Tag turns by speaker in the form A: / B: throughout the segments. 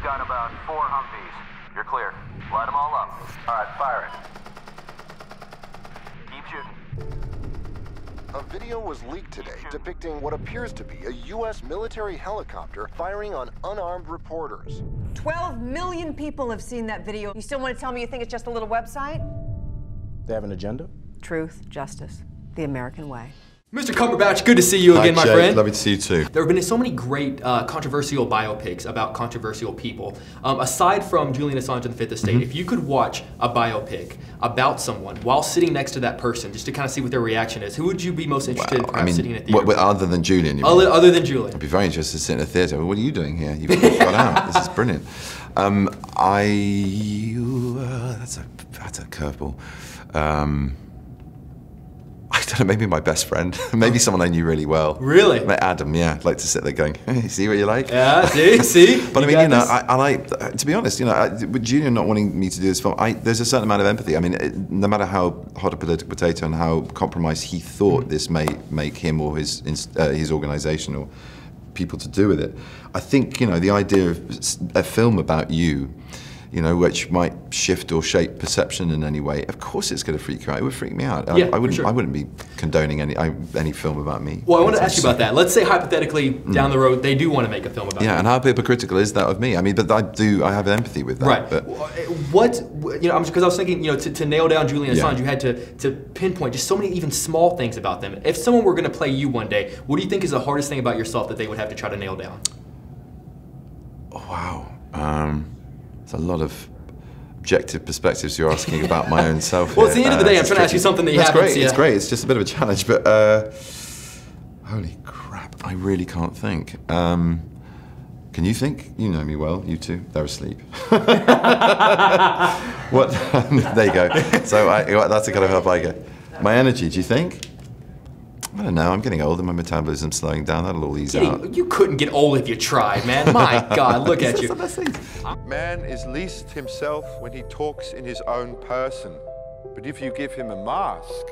A: got about 4 Humvees. You're clear. Light them all up. All right, fire it. Keep shooting.
B: A video was leaked today depicting what appears to be a U.S. military helicopter firing on unarmed reporters.
C: 12 million people have seen that video. You still want to tell me you think it's just a little website?
D: They have an agenda?
C: Truth, justice, the American way.
E: Mr. Cumberbatch, good to see you again, my
F: Jay.
E: friend.
F: Lovely to see you too.
E: There have been so many great controversial biopics about controversial people. Aside from Julian Asange and the Fifth Estate, if you could watch a biopic about someone while sitting next to that person, just to kind of see what their reaction is, who would you be most interested in perhaps sitting in a theater?
F: Other than Julian?
E: Other than Julian.
F: I'd be very interested to sit in a theatre. What are you doing here? You've got out. This is brilliant. That's a curveball. I don't know, maybe my best friend. Maybe someone I knew really well.
E: Really?
F: Like Adam, yeah. I'd like to sit there going, hey, see what you like?
E: Yeah, see?
F: But I mean, I like, to be honest, with Julian not wanting me to do this film, there's a certain amount of empathy. I mean, no matter how hot a political potato and how compromised he thought this may make him or his organisation or people to do with it, I think, the idea of a film about you, which might shift or shape perception in any way, of course it's going to freak you out. It would freak me out.
E: Yeah,
F: I wouldn't.
E: sure.
F: I wouldn't be condoning any film about me.
E: Well, I want to ask you about that. Let's say hypothetically down the road they do want to make a film about you.
F: Yeah, and how hypocritical is that of me? I mean, but I have empathy with that.
E: Right.
F: But
E: because I was thinking, to nail down Julian Asange, you had to pinpoint just so many even small things about them. If someone were going to play you one day, what do you think is the hardest thing about yourself that they would have to try to nail down?
F: Oh, wow. It's a lot of objective perspectives you're asking about my own self.
E: Well, at the end of the day, I'm trying to ask you something that you haven't seen.
F: It's great. It's just a bit of a challenge, but holy crap, I really can't think. Can you think? You know me well. You two, they're asleep. What? There you go. So that's the kind of help I get. My energy. Do you think? I don't know, I'm getting older, my metabolism's slowing down, that'll all ease out.
E: You couldn't get old if you tried, man. My God, look at you.
G: Man is least himself when he talks in his own person. But if you give him a mask,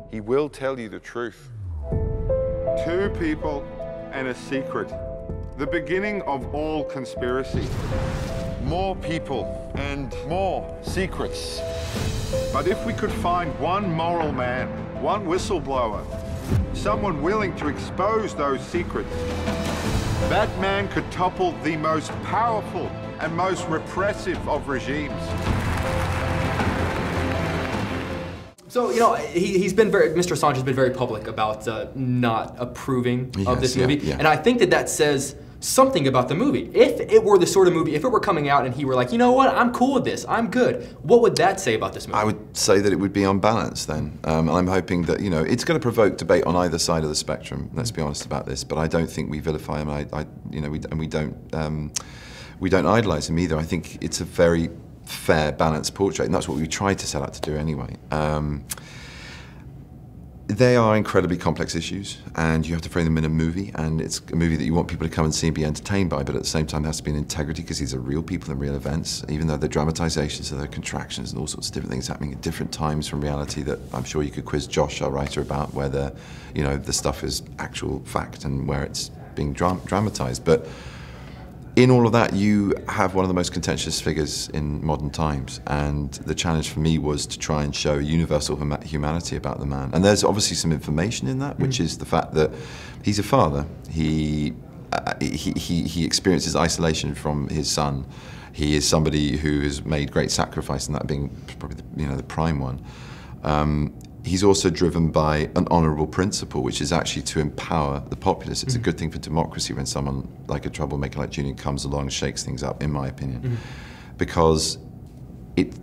G: he will tell you the truth. 2 people and a secret. The beginning of all conspiracy. More people and more secrets. But if we could find one moral man, one whistleblower, someone willing to expose those secrets, that man could topple the most powerful and most repressive of regimes.
E: So, Mr. Asange has been very public about not approving of this movie.
F: Yeah.
E: And I think that says something about the movie. If it were the sort of movie, if it were coming out and he were like, you know what, I'm cool with this, I'm good, what would that say about this movie?
F: I would say that it would be unbalanced then. I'm hoping that, it's going to provoke debate on either side of the spectrum, let's be honest about this, but I don't think we vilify him, we don't idolize him either. I think it's a very fair, balanced portrait, and that's what we tried to set out to do anyway. They are incredibly complex issues, and you have to frame them in a movie, and it's a movie that you want people to come and see and be entertained by, but at the same time there has to be an integrity because these are real people and real events, even though they're dramatizations, so they're contractions and all sorts of different things happening at different times from reality that I'm sure you could quiz Josh, our writer, about where the stuff is actual fact and where it's being dramatized. But in all of that, you have one of the most contentious figures in modern times, and the challenge for me was to try and show universal humanity about the man. And there's obviously some information in that, which is the fact that he's a father. He experiences isolation from his son. He is somebody who has made great sacrifice, and that being probably the prime one. He's also driven by an honourable principle, which is actually to empower the populace. It's a good thing for democracy when someone like a troublemaker like Julian comes along and shakes things up, in my opinion, because it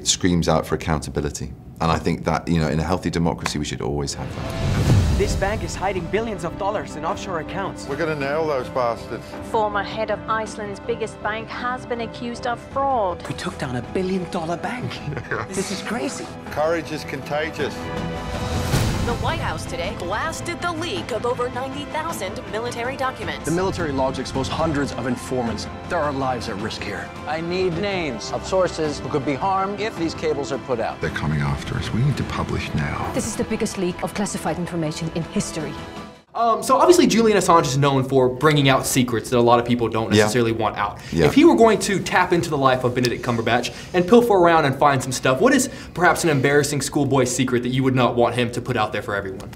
F: screams out for accountability. And I think that, in a healthy democracy, we should always have that.
H: This bank is hiding billions of dollars in offshore accounts.
G: We're going to nail those bastards.
I: Former head of Iceland's biggest bank has been accused of fraud.
H: We took down $1 billion bank. This is crazy.
G: Courage is contagious.
J: The White House today blasted the leak of over 90,000 military documents.
K: The military logs expose hundreds of informants. There are lives at risk here.
L: I need names of sources who could be harmed if these cables are put out.
G: They're coming after us. We need to publish now.
M: This is the biggest leak of classified information in history.
E: So obviously Julian Assange is known for bringing out secrets that a lot of people don't necessarily want out.
F: Yeah.
E: If he were going to tap into the life of Benedict Cumberbatch and pilfer around and find some stuff, what is perhaps an embarrassing schoolboy secret that you would not want him to put out there for everyone?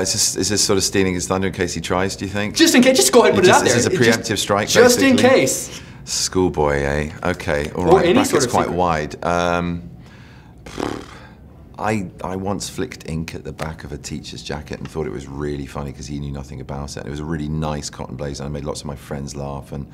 F: Is this sort of stealing his thunder in case he tries, do you think?
E: Just in case, just go ahead and put it out there.
F: This is a preemptive strike,
E: just
F: basically.
E: In case.
F: Schoolboy, eh? Okay, all
E: Or
F: right.
E: any
F: Bracket's
E: sort of
F: quite
E: secret.
F: wide. I once flicked ink at the back of a teacher's jacket and thought it was really funny because he knew nothing about it. And it was a really nice cotton blazer, and I made lots of my friends laugh, and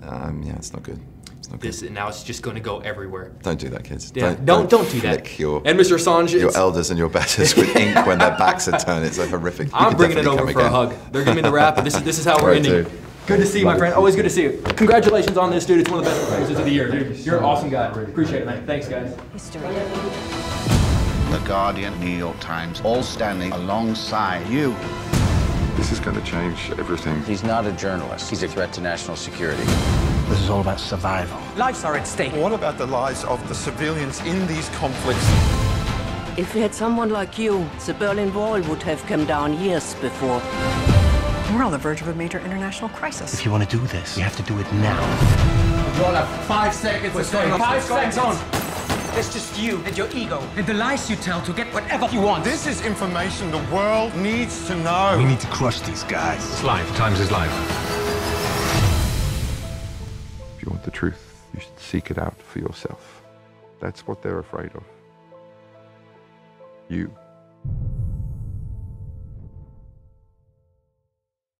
F: yeah, it's not good. It's not good.
E: Now it's just going to go everywhere.
F: Don't do that, kids.
E: Yeah, don't do that.
F: Flick your,
E: and Mr. Assange,
F: your elders and your betters with ink when their backs are turned. It's like horrific.
E: I'm bringing it over for a hug. They're giving me the wrap, and this is how we're ending.
F: Dude.
E: Good to see you, my friend. Always good to see you. Congratulations on this, dude. It's one of the best performances of the year, dude. You're an awesome guy. Appreciate it, man. Thanks, guys.
C: History.
M: The Guardian, New York Times, all standing alongside you.
G: This is going to change everything.
L: He's not a journalist. He's a threat to national security.
H: This is all about survival.
K: Lives are at stake.
G: What about the lives of the civilians in these conflicts?
N: If we had someone like you, the Berlin Wall would have come down years before.
C: We're on the verge of a major international crisis.
H: If you want to do this, you have to do it now.
K: You all have 5 seconds. What's going on? 5 seconds. It's just you and your ego and the lies you tell to get whatever you want.
G: This is information the world needs to know.
H: We need to crush these guys.
O: It's life. Times is life.
G: If you want the truth, you should seek it out for yourself. That's what they're afraid of. You.